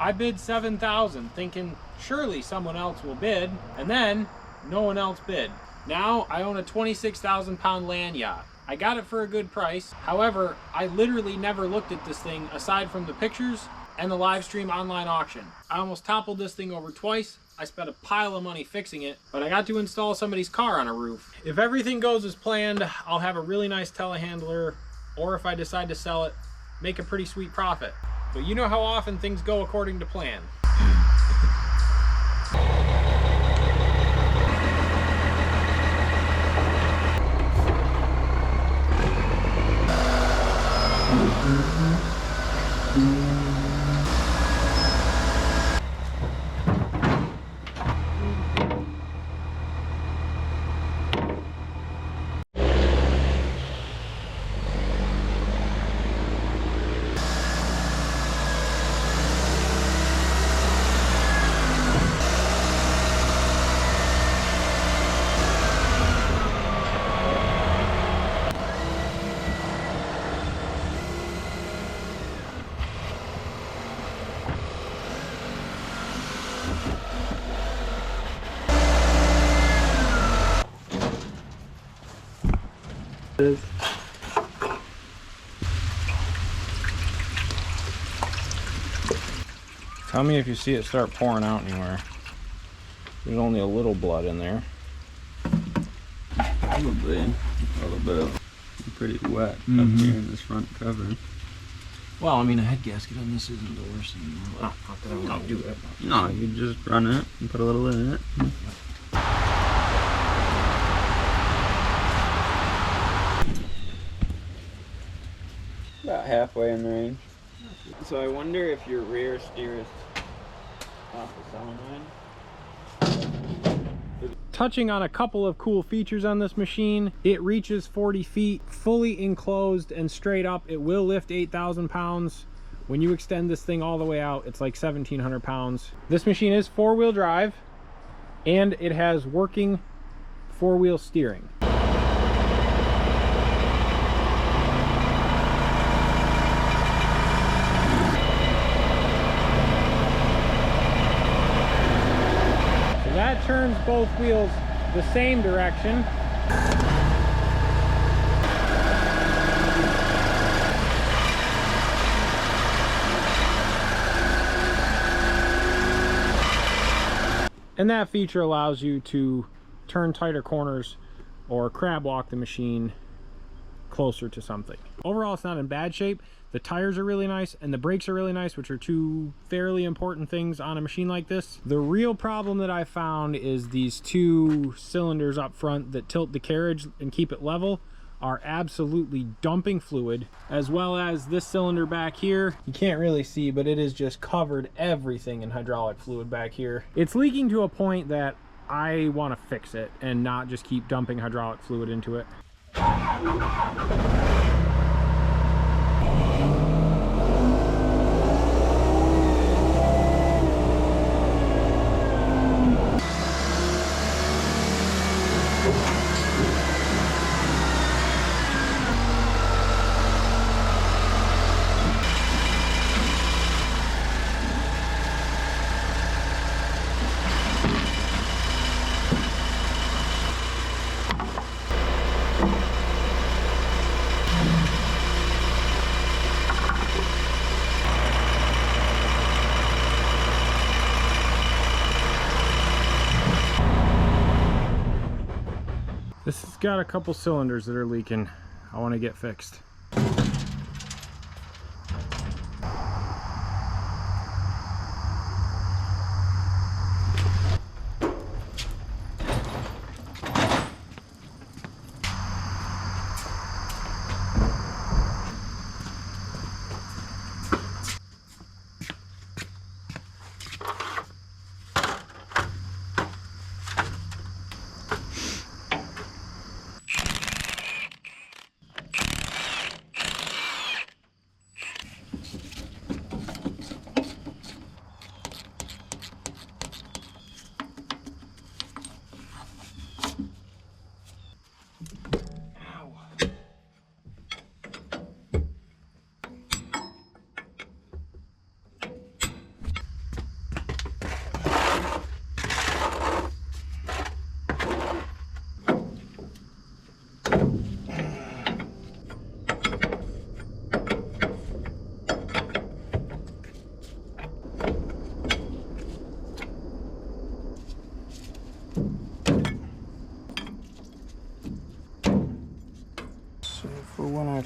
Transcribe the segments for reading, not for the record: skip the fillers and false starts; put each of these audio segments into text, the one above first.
I bid $7,000 thinking surely someone else will bid, and then no one else bid. Now I own a 26,000 pound land yacht. I got it for a good price. However, I literally never looked at this thing aside from the pictures and the live stream online auction. I almost toppled this thing over twice. I spent a pile of money fixing it, but I got to install somebody's car on a roof. If everything goes as planned, I'll have a really nice telehandler, or if I decide to sell it, make a pretty sweet profit. But you know how often things go according to plan. Tell me if you see it start pouring out anywhere. There's only a little blood in there. Probably a little bit of pretty wet up here in this front cover. Well, I mean, a head gasket on this isn't the worst thing. Not that I won't do it. No, you just run it and put a little in it. About halfway in the range. So I wonder if your rear steer is off the solenoid. Touching on a couple of cool features on this machine, it reaches 40 feet, fully enclosed and straight up. It will lift 8,000 pounds. When you extend this thing all the way out, it's like 1,700 pounds. This machine is 4-wheel drive, and it has working 4-wheel steering. That turns both wheels the same direction. And that feature allows you to turn tighter corners or crab walk the machine closer to something. Overall, it's not in bad shape. The tires are really nice and the brakes are really nice, which are two fairly important things on a machine like this. The real problem that I found is these two cylinders up front that tilt the carriage and keep it level are absolutely dumping fluid, as well as this cylinder back here. You can't really see, but it is just covered everything in hydraulic fluid back here. It's leaking to a point that I want to fix it and not just keep dumping hydraulic fluid into it. This has got a couple cylinders that are leaking. I want to get fixed.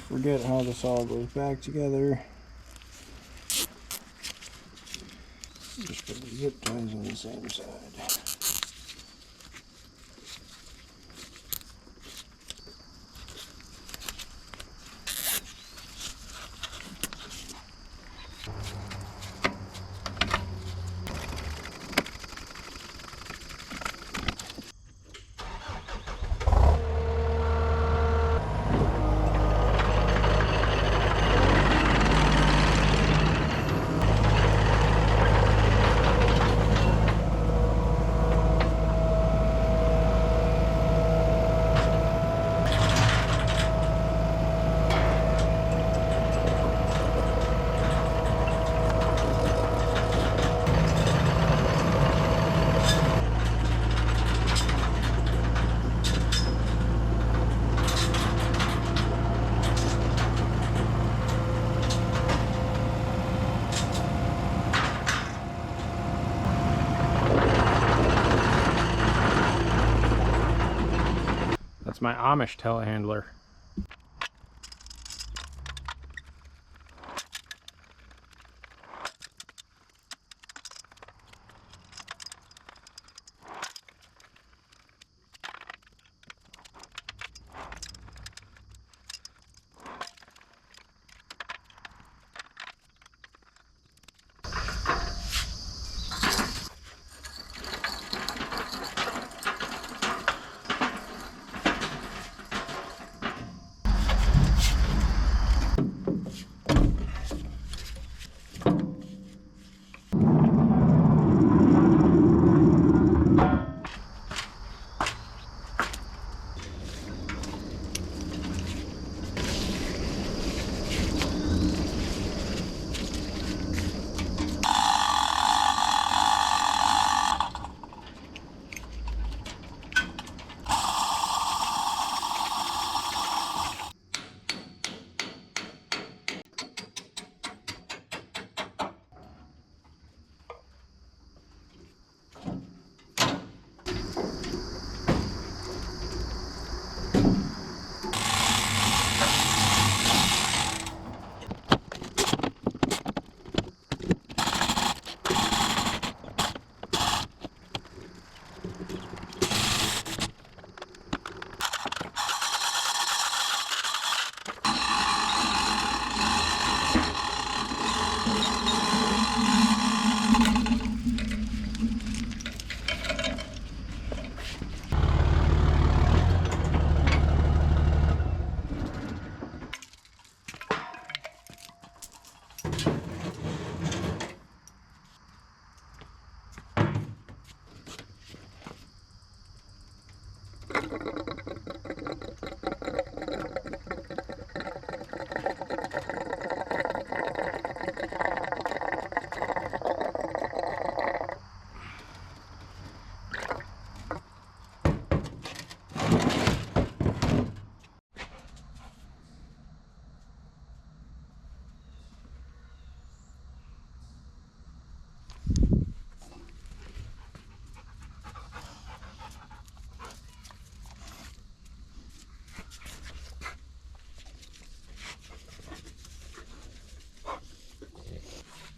forget how this all goes back together. Just put the zip ties on the same side. That's my Amish telehandler.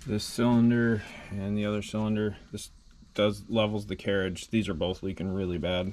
This cylinder and the other cylinder, this levels the carriage. These are both leaking really bad.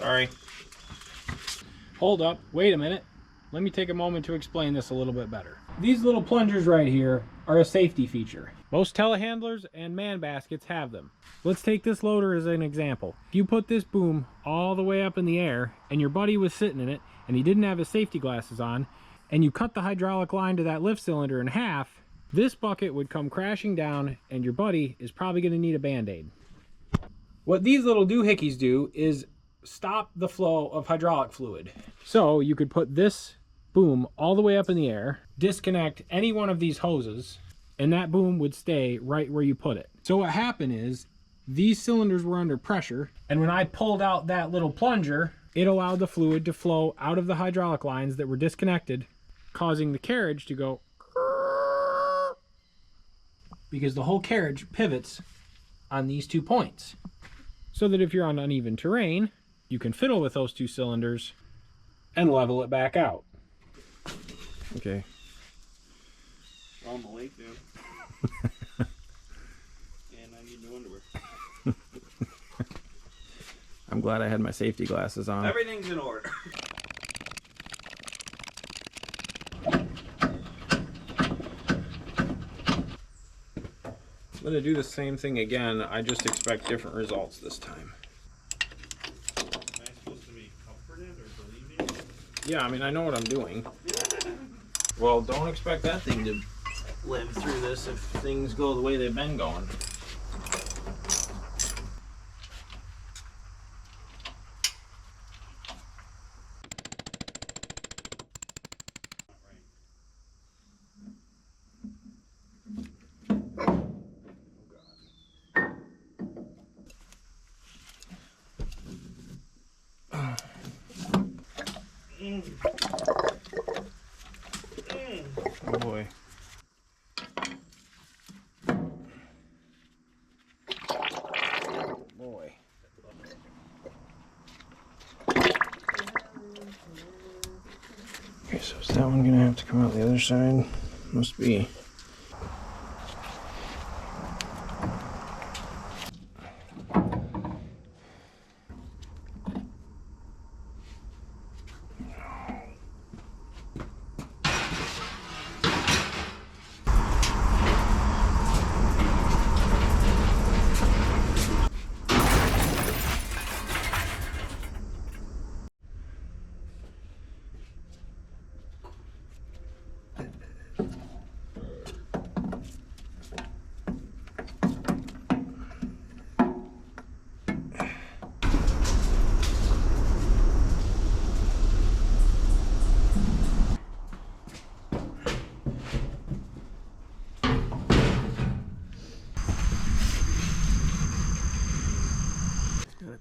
Sorry. Hold up, wait a minute. Let me take a moment to explain this a little bit better. These little plungers right here are a safety feature. Most telehandlers and man baskets have them. Let's take this loader as an example. If you put this boom all the way up in the air and your buddy was sitting in it and he didn't have his safety glasses on, and you cut the hydraulic line to that lift cylinder in half, this bucket would come crashing down and your buddy is probably going to need a band-aid. What these little doohickeys do is stop the flow of hydraulic fluid. So you could put this boom all the way up in the air, disconnect any one of these hoses, and that boom would stay right where you put it. So what happened is these cylinders were under pressure, and when I pulled out that little plunger, it allowed the fluid to flow out of the hydraulic lines that were disconnected, causing the carriage to go, because the whole carriage pivots on these 2 points. So that if you're on uneven terrain, you can fiddle with those 2 cylinders and level it back out. Okay. Well, I'm awake now. And I need new underwear. I'm glad I had my safety glasses on. Everything's in order. I'm going to do the same thing again. I just expect different results this time. Am I supposed to be comforted or believing? Yeah, I mean, I know what I'm doing. Well, don't expect that thing to live through this if things go the way they've been going. Oh boy. Boy. Okay, so is that one gonna have to come out the other side? Must be.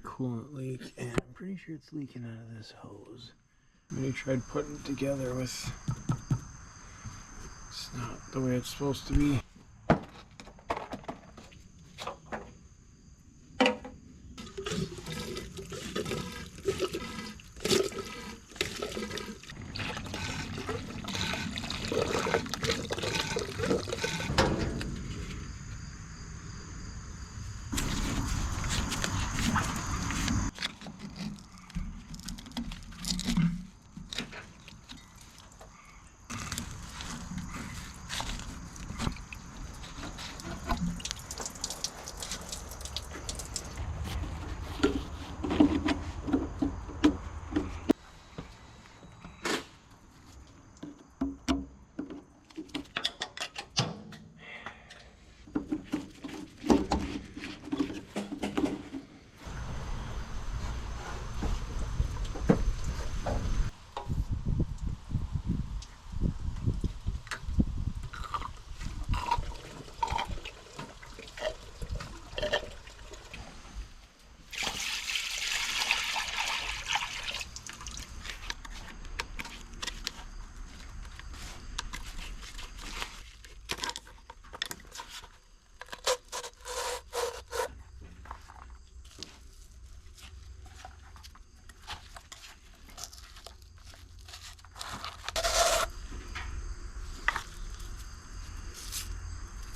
Coolant leak, and I'm pretty sure it's leaking out of this hose. I tried putting it together with, it's not the way it's supposed to be.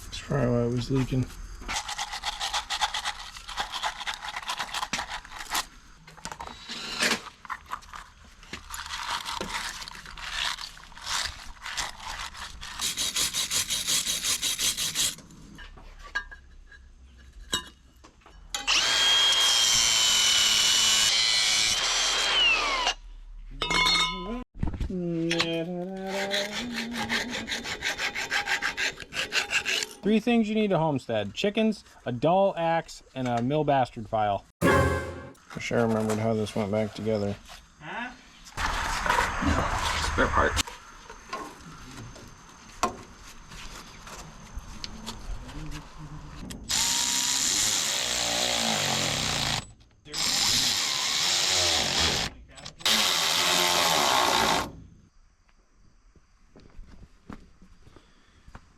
That's probably why it was leaking. Three things you need to homestead: chickens, a dull axe, and a mill bastard file. Wish I remembered how this went back together. Huh? Spare part.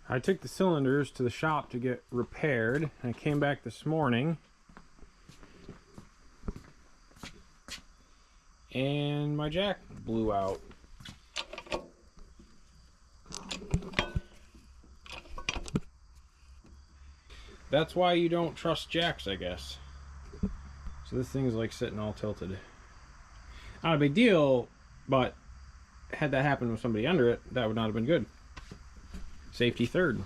I took the cylinders to the shop to get repaired. I came back this morning and my jack blew out. That's why you don't trust jacks, I guess. So this thing's like sitting all tilted. Not a big deal, but had that happened with somebody under it, that would not have been good. Safety third.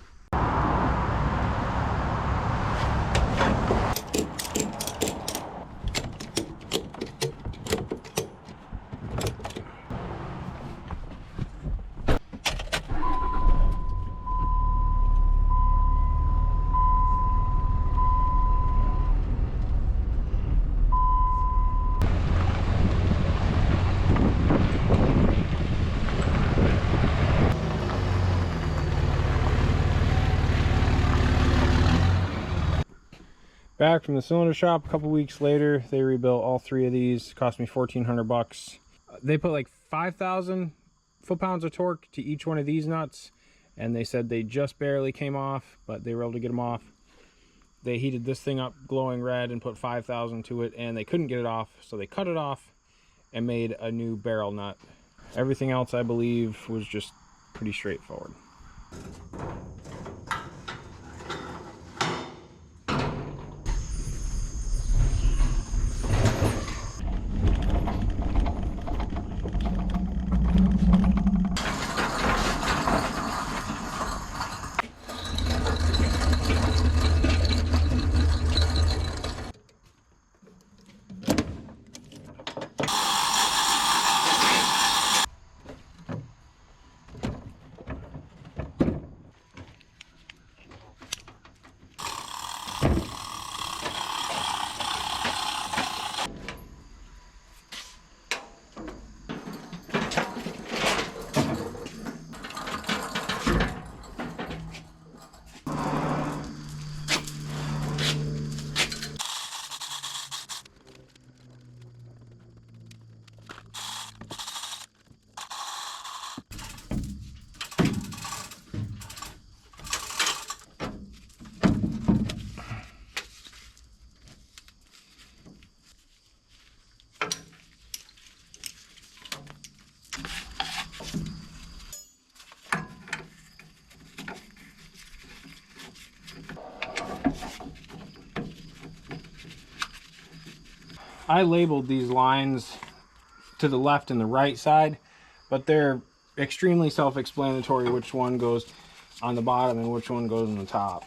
Back from the cylinder shop a couple weeks later, they rebuilt all three of these. Cost me $1,400. They put like 5,000 foot-pounds of torque to each one of these nuts, and they said they just barely came off, but they were able to get them off. They heated this thing up glowing red and put 5,000 to it, and they couldn't get it off, so they cut it off and made a new barrel nut. Everything else, I believe, was just pretty straightforward. I labeled these lines to the left and the right side, but they're extremely self-explanatory which one goes on the bottom and which one goes on the top.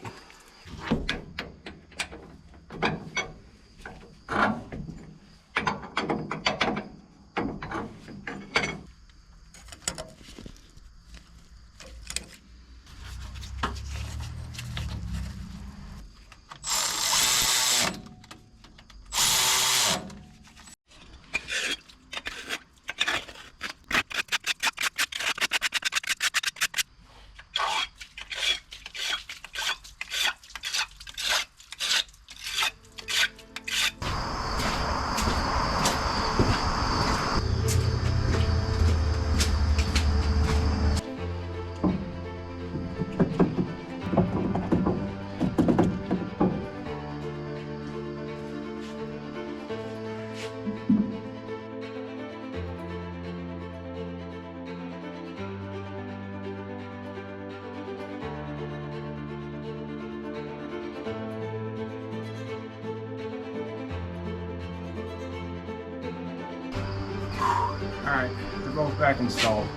Alright, they're both back installed.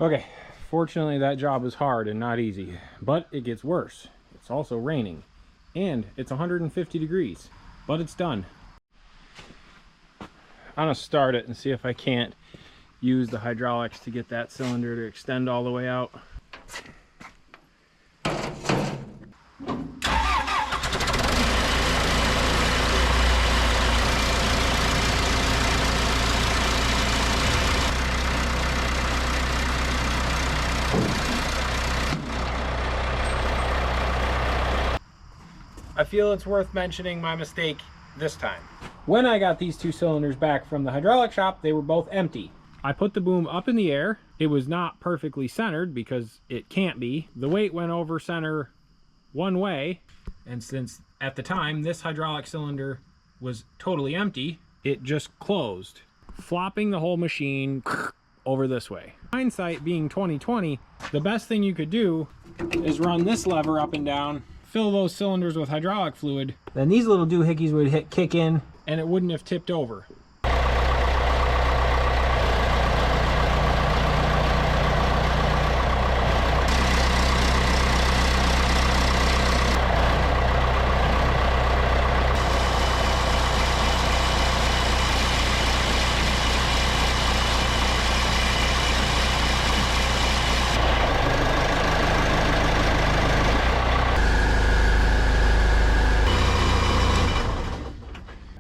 Okay, Fortunately, that job is hard and not easy, but it gets worse. It's also raining, and it's 150 degrees, but it's done. I'm gonna start it and see if I can't use the hydraulics to get that cylinder to extend all the way out. I feel it's worth mentioning my mistake this time. When I got these 2 cylinders back from the hydraulic shop, they were both empty. I put the boom up in the air. It was not perfectly centered because it can't be. The weight went over center one way, and since at the time this hydraulic cylinder was totally empty, it just closed, flopping the whole machine over this way. Hindsight being 2020, the best thing you could do is run this lever up and down, fill those cylinders with hydraulic fluid, then these little doohickeys would kick in and it wouldn't have tipped over.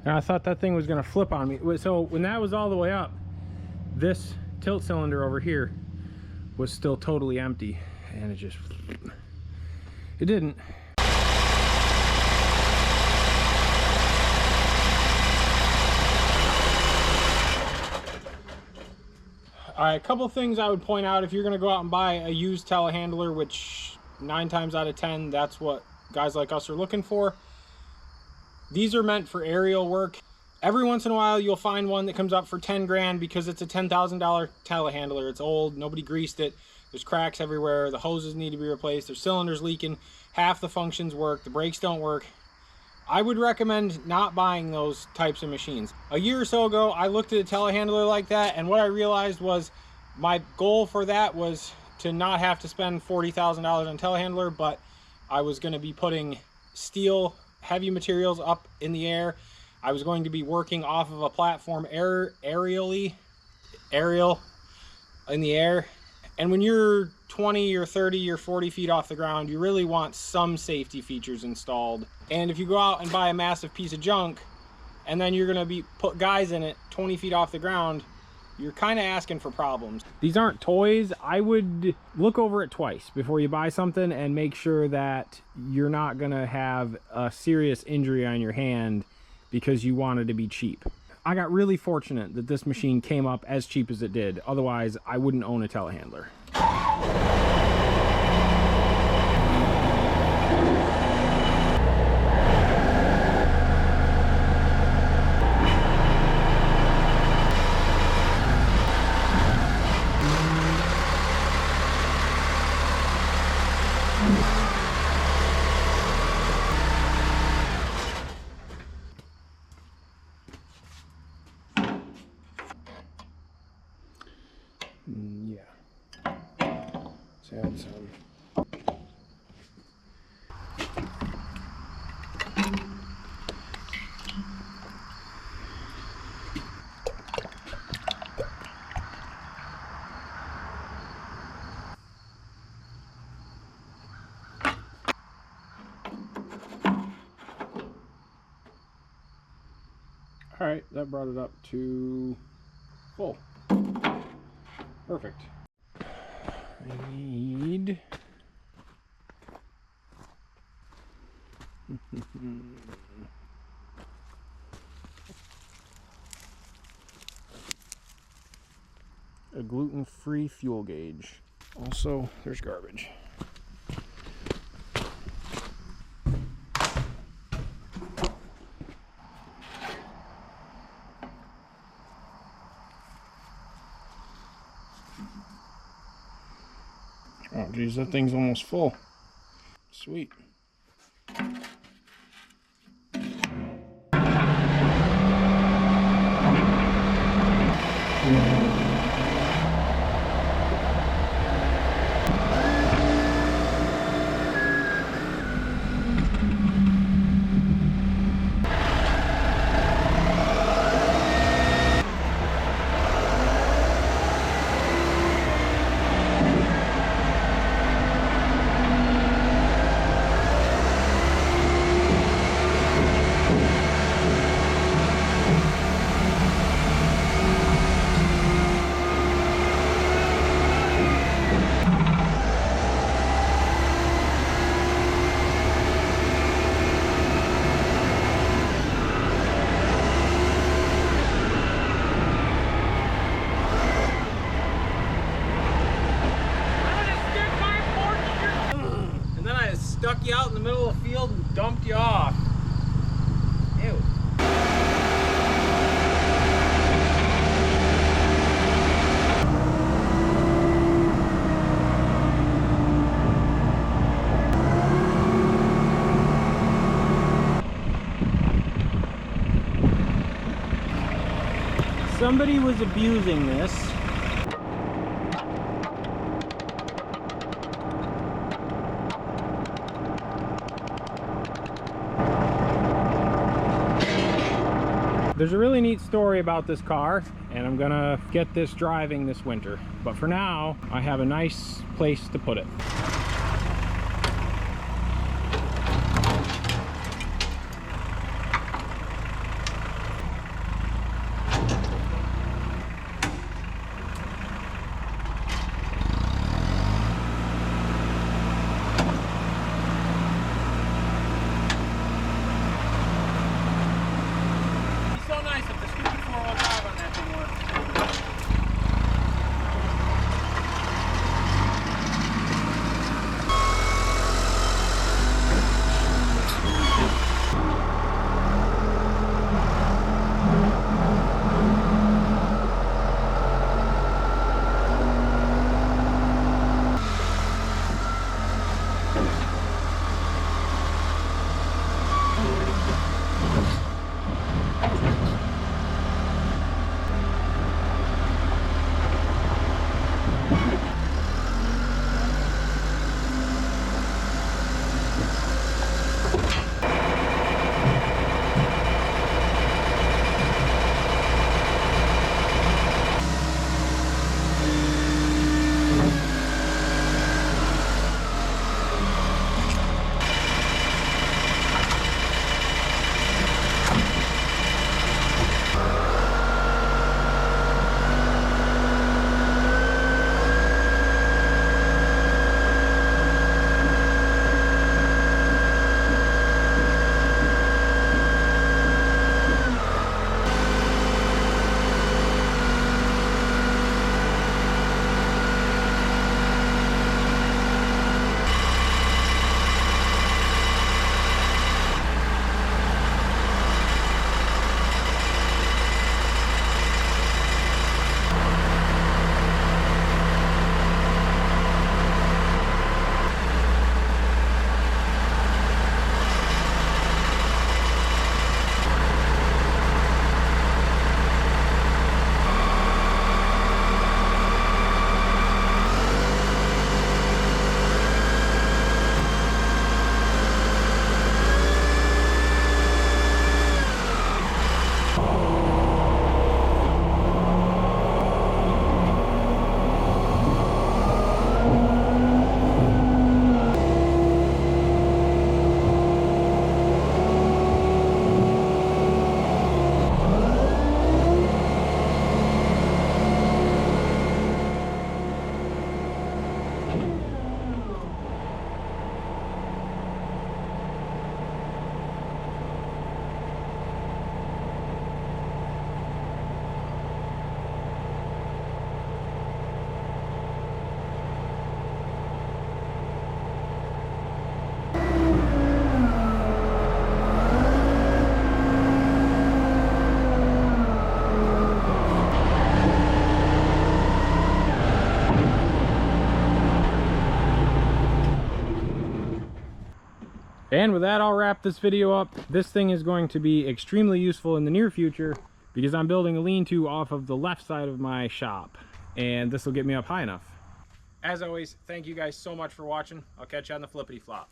And I thought that thing was gonna flip on me. So when that was all the way up, this tilt cylinder over here was still totally empty, and it didn't. All right, a couple things I would point out if you're gonna go out and buy a used telehandler, which 9 times out of 10, that's what guys like us are looking for. These are meant for aerial work. Every once in a while, you'll find one that comes up for 10 grand because it's a $10,000 telehandler. It's old, nobody greased it. There's cracks everywhere. The hoses need to be replaced. There's cylinders leaking. Half the functions work. The brakes don't work. I would recommend not buying those types of machines. A year or so ago, I looked at a telehandler like that, and what I realized was my goal for that was to not have to spend $40,000 on telehandler, but I was going to be putting steel heavy materials up in the air. I was going to be working off of a platform aerial in the air. And when you're 20 or 30 or 40 feet off the ground, you really want some safety features installed. And if you go out and buy a massive piece of junk and then you're going to put guys in it 20 feet off the ground, you're kind of asking for problems. These aren't toys. I would look over it twice before you buy something and make sure that you're not gonna have a serious injury on your hand because you wanted to be cheap. I got really fortunate that this machine came up as cheap as it did. Otherwise, I wouldn't own a telehandler. Yeah. Let's add some. All right, that brought it up to full. Perfect. I need a gluten-free fuel gauge. Also, there's garbage. Oh geez, that thing's almost full. Sweet. in the middle of the field and dumped you off. Ew. Somebody was abusing this. There's a really neat story about this car, and I'm gonna get this driving this winter. But for now, I have a nice place to put it. And with that, I'll wrap this video up. This thing is going to be extremely useful in the near future because I'm building a lean-to off of the left side of my shop, and this will get me up high enough. As always, thank you guys so much for watching. I'll catch you on the flippity flop.